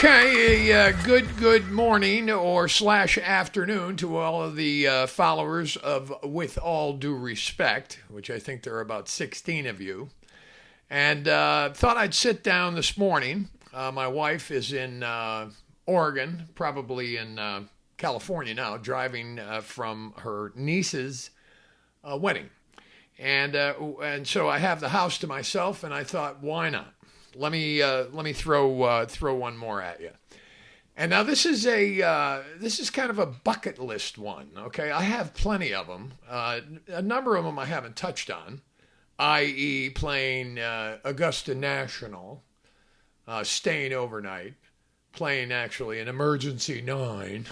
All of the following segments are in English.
Okay, good morning or slash afternoon to all of the followers of With All Due Respect, which I think there are about 16 of you. And thought I'd sit down this morning. My wife is in Oregon, probably in California now, driving from her niece's wedding. And so I have the house to myself, and I thought, why not? Let me throw one more at you. And now this is kind of a bucket list one. Okay, I have plenty of them. A number of them I haven't touched on, i.e., playing Augusta National, staying overnight, playing actually an Emergency 9.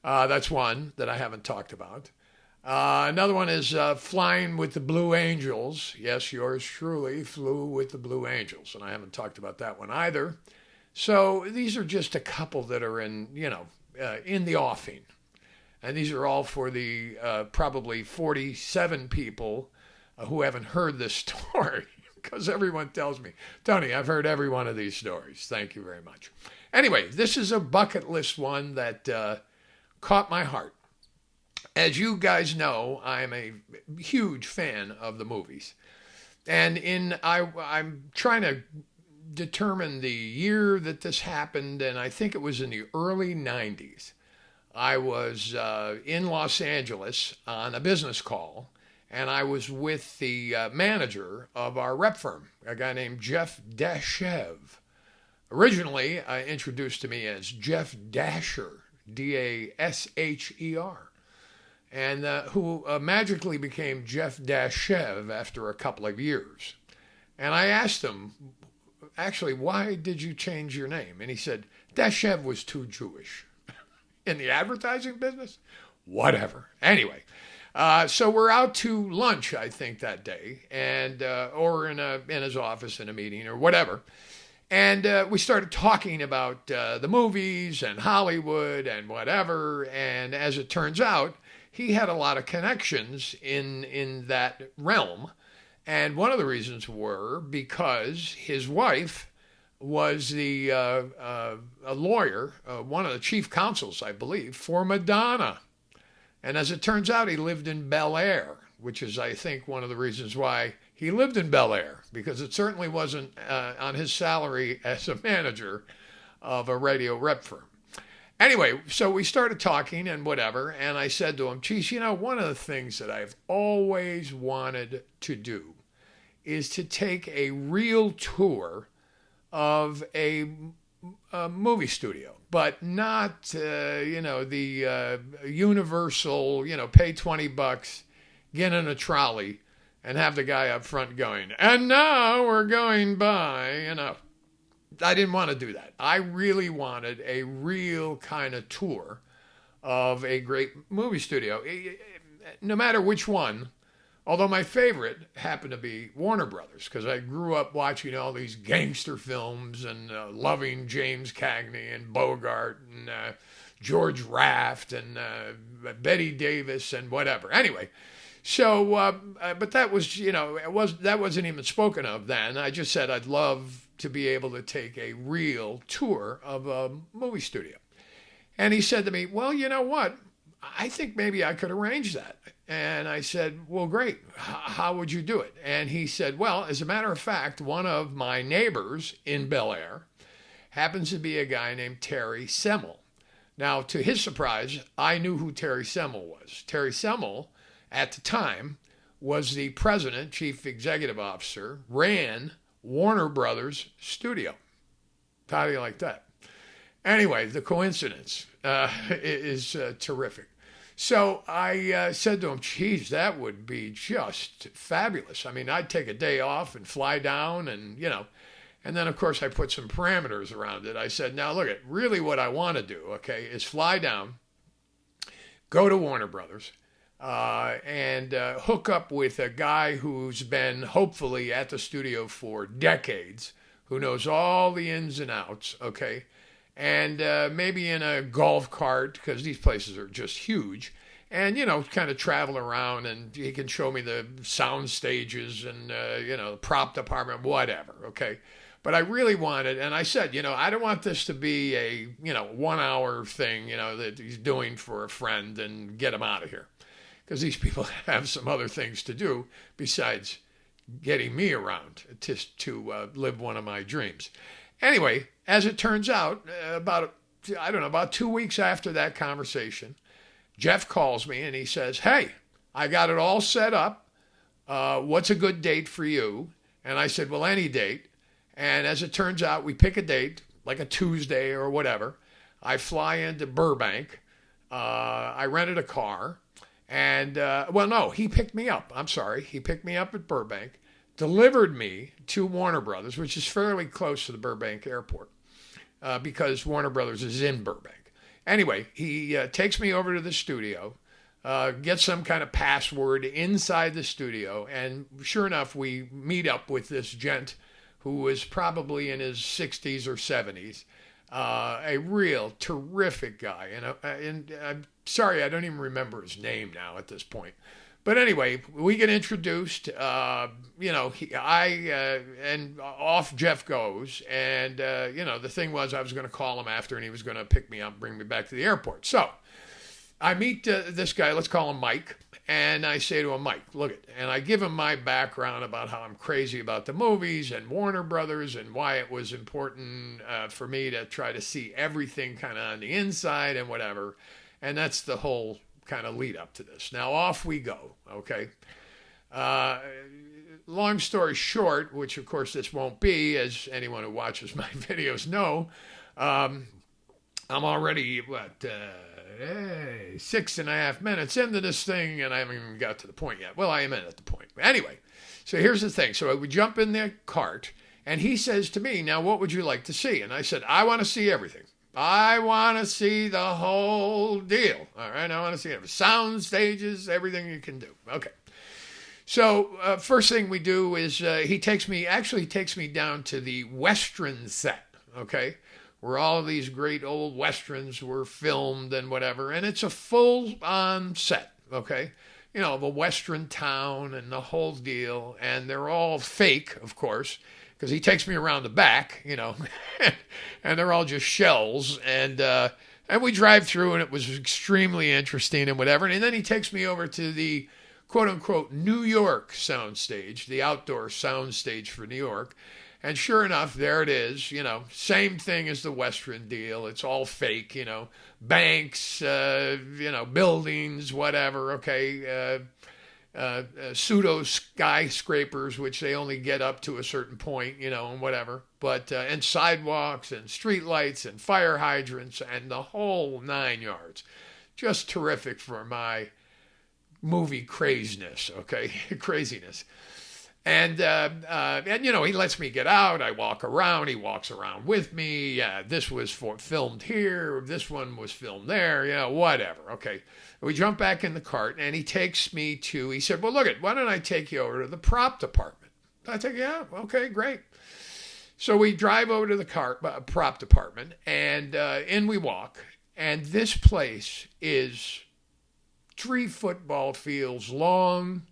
That's one that I haven't talked about. Another one is flying with the Blue Angels. Yes, yours truly flew with the Blue Angels, and I haven't talked about that one either. So these are just a couple that are in the offing. And these are all for the probably 47 people who haven't heard this story, because everyone tells me, Tony, I've heard every one of these stories. Thank you very much. Anyway, this is a bucket list one that caught my heart. As you guys know, I'm a huge fan of the movies. And I'm trying to determine the year that this happened, and I think it was in the early 90s. I was in Los Angeles on a business call, and I was with the manager of our rep firm, a guy named Jeff Dashev. Originally, introduced to me as Jeff Dasher, Dasher. And who magically became Jeff Dashev after a couple of years. And I asked him, actually, why did you change your name? And he said, Dashev was too Jewish. In the advertising business? Whatever. Anyway, so we're out to lunch, I think, that day, and or in his office in a meeting or whatever. And we started talking about the movies and Hollywood and whatever. And as it turns out, he had a lot of connections in that realm. And one of the reasons were because his wife was a lawyer, one of the chief counsels, I believe, for Madonna. And as it turns out, he lived in Bel Air, which is, I think, one of the reasons why he lived in Bel Air, because it certainly wasn't on his salary as a manager of a radio rep firm. Anyway, so we started talking and whatever, and I said to him, geez, one of the things that I've always wanted to do is to take a real tour of a movie studio, but not, the universal, pay $20, get in a trolley, and have the guy up front going, and now we're going by, I didn't want to do that. I really wanted a real kind of tour of a great movie studio, no matter which one. Although my favorite happened to be Warner Brothers, because I grew up watching all these gangster films and loving James Cagney and Bogart and George Raft and Betty Davis and whatever. Anyway, so but that was that wasn't even spoken of then. I just said I'd love to be able to take a real tour of a movie studio. And he said to me, well, you know what? I think maybe I could arrange that. And I said, well, great. How would you do it? And he said, well, as a matter of fact, one of my neighbors in Bel Air happens to be a guy named Terry Semel. Now, to his surprise, I knew who Terry Semel was. Terry Semel, at the time, was the president, chief executive officer, ran Warner Brothers studio. How do you like that? Anyway, the coincidence is terrific. So I said to him, geez, that would be just fabulous. I mean, I'd take a day off and fly down and, and then, of course, I put some parameters around it. I said, now, look, really what I want to do, okay, is fly down, go to Warner Brothers, and hook up with a guy who's been hopefully at the studio for decades, who knows all the ins and outs, okay, and maybe in a golf cart, because these places are just huge, and, kind of travel around, and he can show me the sound stages and, the prop department, whatever, okay. But I really wanted, and I said, I don't want this to be a, 1 hour thing, that he's doing for a friend and get him out of here. Because these people have some other things to do besides getting me around to live one of my dreams. Anyway, as it turns out, about 2 weeks after that conversation, Jeff calls me and he says, "Hey, I got it all set up. What's a good date for you?" And I said, "Well, any date." And as it turns out, we pick a date, like a Tuesday or whatever. I fly into Burbank. I rented a car. And, no, he picked me up. I'm sorry. He picked me up at Burbank, delivered me to Warner Brothers, which is fairly close to the Burbank airport because Warner Brothers is in Burbank. Anyway, he takes me over to the studio, gets some kind of password inside the studio, and sure enough, we meet up with this gent who was probably in his 60s or 70s, a real terrific guy. And I'm sorry, I don't even remember his name now at this point. But anyway, we get introduced, and off Jeff goes. And, the thing was I was going to call him after and he was going to pick me up, bring me back to the airport. So I meet this guy, let's call him Mike. And I say to him, "Mike, look it." And I give him my background about how I'm crazy about the movies and Warner Brothers and why it was important for me to try to see everything kind of on the inside and whatever. And that's the whole kind of lead up to this. Now off we go, okay? Long story short, which of course this won't be, as anyone who watches my videos know, I'm already, 6.5 minutes into this thing, and I haven't even got to the point yet. Well, I am at the point. Anyway, so here's the thing. So we jump in the cart, and he says to me, "Now, what would you like to see?" And I said, "I want to see everything. I want to see the whole deal. All right, I want to see everything. Sound stages, everything you can do." Okay. So first thing we do is he takes me down to the Western set, okay, where all of these great old Westerns were filmed and whatever. And it's a full-on set, okay? Of a Western town and the whole deal. And they're all fake, of course, because he takes me around the back, and they're all just shells. And we drive through, and it was extremely interesting and whatever. And then he takes me over to the quote-unquote New York soundstage, the outdoor soundstage for New York. And sure enough, there it is, same thing as the Western deal. It's all fake, banks, buildings, whatever, okay, pseudo skyscrapers, which they only get up to a certain point, and whatever. But, and sidewalks and streetlights and fire hydrants and the whole 9 yards. Just terrific for my movie craziness, okay, craziness. And he lets me get out. I walk around. He walks around with me. This was filmed here. This one was filmed there. Whatever. Okay. We jump back in the cart, and he takes me to, he said, "Well, look why don't I take you over to the prop department?" I said, "Yeah, okay, great." So we drive over to the prop department, and in we walk. And this place is 3 football fields long,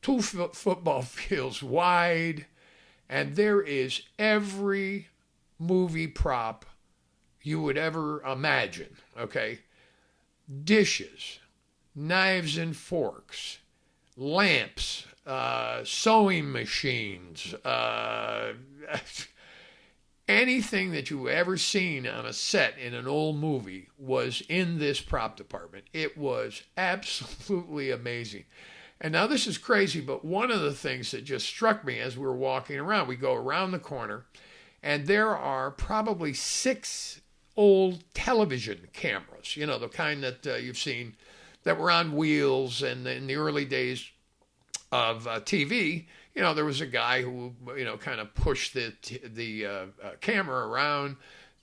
2 football fields wide, and there is every movie prop you would ever imagine, okay? Dishes, knives and forks, lamps, sewing machines, anything that you've ever seen on a set in an old movie was in this prop department. It was absolutely amazing. And now this is crazy, but one of the things that just struck me as we were walking around, we go around the corner, and there are probably 6 old television cameras, the kind that you've seen that were on wheels. And in the early days of TV, there was a guy who, kind of pushed the camera around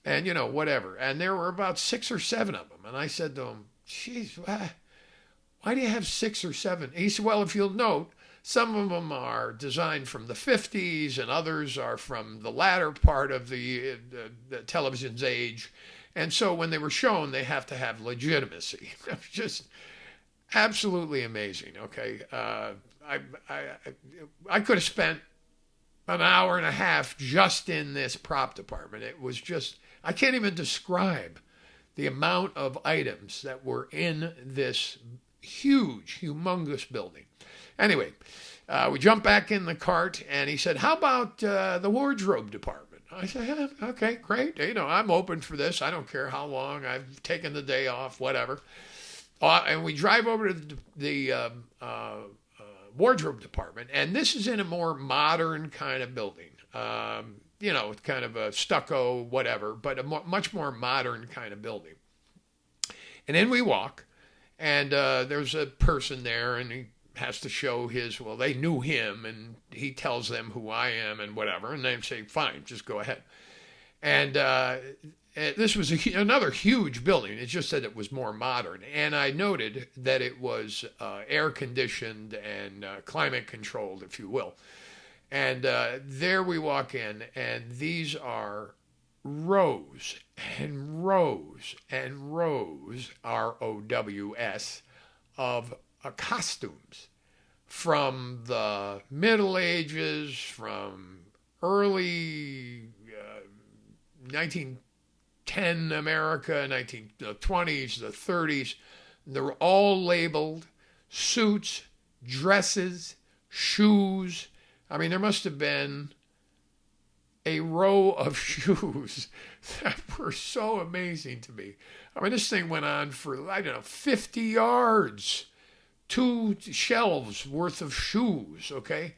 and, whatever. And there were about 6 or 7 of them. And I said to him, "Geez, why do you have 6 or 7? He said, "Well, if you'll note, some of them are designed from the 50s and others are from the latter part of the television's age. And so when they were shown, they have to have legitimacy." Just absolutely amazing, okay? I could have spent an hour and a half just in this prop department. It was just, I can't even describe the amount of items that were in this huge, humongous building. Anyway, we jumped back in the cart, and he said, how about the wardrobe department? I said, yeah, okay, great. You know, I'm open for this. I don't care how long. I've taken the day off, whatever. And we drive over to the wardrobe department, and this is in a more modern kind of building. You know, kind of a stucco, whatever, but a much more modern kind of building. And then we walk, and there's a person there, and he has to show his, well, they knew him, and he tells them who I am and whatever, and they say, fine, just go ahead. And this was another huge building. It just said it was more modern. And I noted that it was air-conditioned and climate-controlled, if you will. And there we walk in, and these are rows and rows and rows, ROWS, of costumes from the Middle Ages, from early 1910 America, 1920s, the 30s. They're all labeled suits, dresses, shoes. I mean, there must have been a row of shoes that were so amazing to me. I mean, this thing went on for, I don't know, 50 yards. 2 shelves worth of shoes, okay?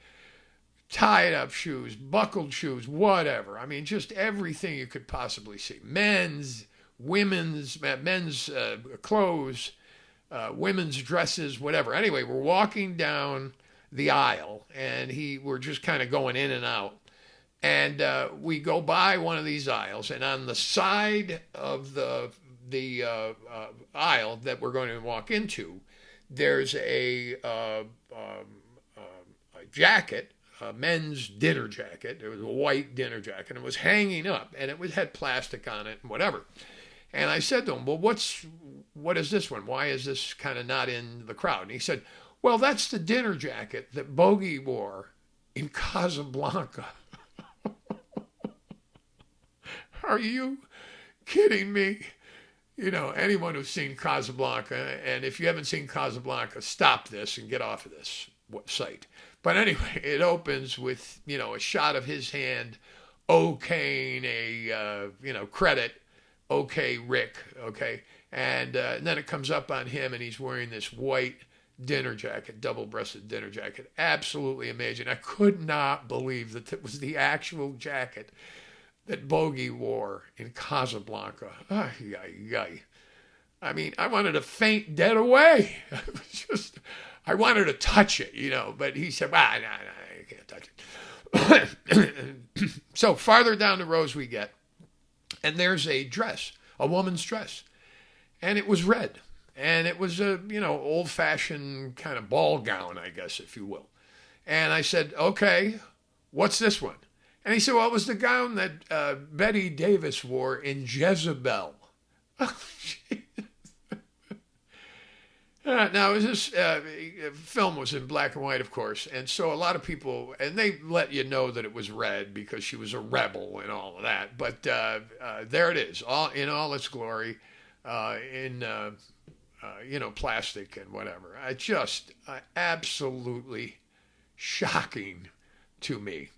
Tied up shoes, buckled shoes, whatever. I mean, just everything you could possibly see. Men's, women's, men's clothes, women's dresses, whatever. Anyway, we're walking down the aisle, and we're just kind of going in and out. And we go by one of these aisles, and on the side of the aisle that we're going to walk into, there's a jacket, a men's dinner jacket. It was a white dinner jacket. It was hanging up, and it had plastic on it and whatever. And I said to him, well, what is this one? Why is this kind of not in the crowd? And he said, well, that's the dinner jacket that Bogey wore in Casablanca. Are you kidding me? You know, anyone who's seen Casablanca, and if you haven't seen Casablanca, stop this and get off of this site. But anyway, it opens with, you know, a shot of his hand, okaying credit, okay, Rick, okay? And then it comes up on him, and he's wearing this white dinner jacket, double-breasted dinner jacket. Absolutely amazing. I could not believe that it was the actual jacket that Bogey wore in Casablanca. Ay, ay, ay. I mean, I wanted to faint dead away. I wanted to touch it, you know, but he said, no, you can't touch it. So farther down the rows we get, and there's a dress, a woman's dress, and it was red, and it was a, you know, old-fashioned kind of ball gown, I guess, if you will. And I said, okay, what's this one? And he said, well, it was the gown that Betty Davis wore in Jezebel. Now, this film was in black and white, of course, and so a lot of people, and they let you know that it was red because she was a rebel and all of that, but there it is, in all its glory, plastic and whatever. Absolutely shocking to me.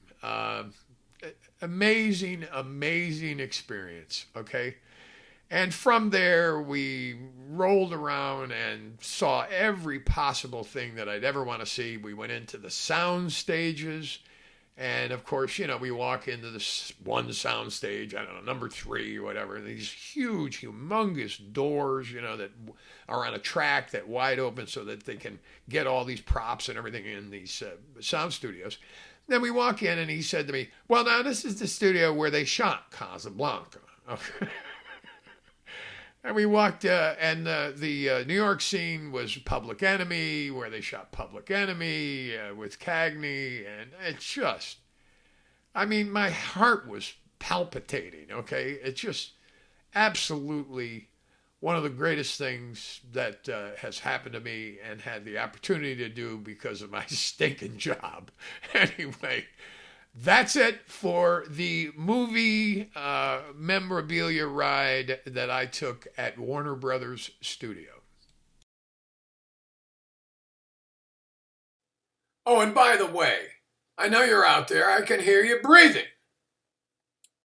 Amazing experience, okay? And from there, we rolled around and saw every possible thing that I'd ever want to see. We went into the sound stages, and of course, you know, we walk into this one sound stage, I don't know, number 3 or whatever, and these huge, humongous doors, you know, that are on a track that wide open so that they can get all these props and everything in these sound studios. Then we walk in, and he said to me, well, now this is the studio where they shot Casablanca. Okay. And we walked, and the New York scene was Public Enemy, where they shot Public Enemy with Cagney. And it just, I mean, my heart was palpitating, okay? It's just absolutely one of the greatest things that has happened to me and had the opportunity to do because of my stinking job. Anyway, That's it for the movie memorabilia ride that I took at Warner Brothers Studio. Oh, and by the way, I know you're out there. I can hear you breathing.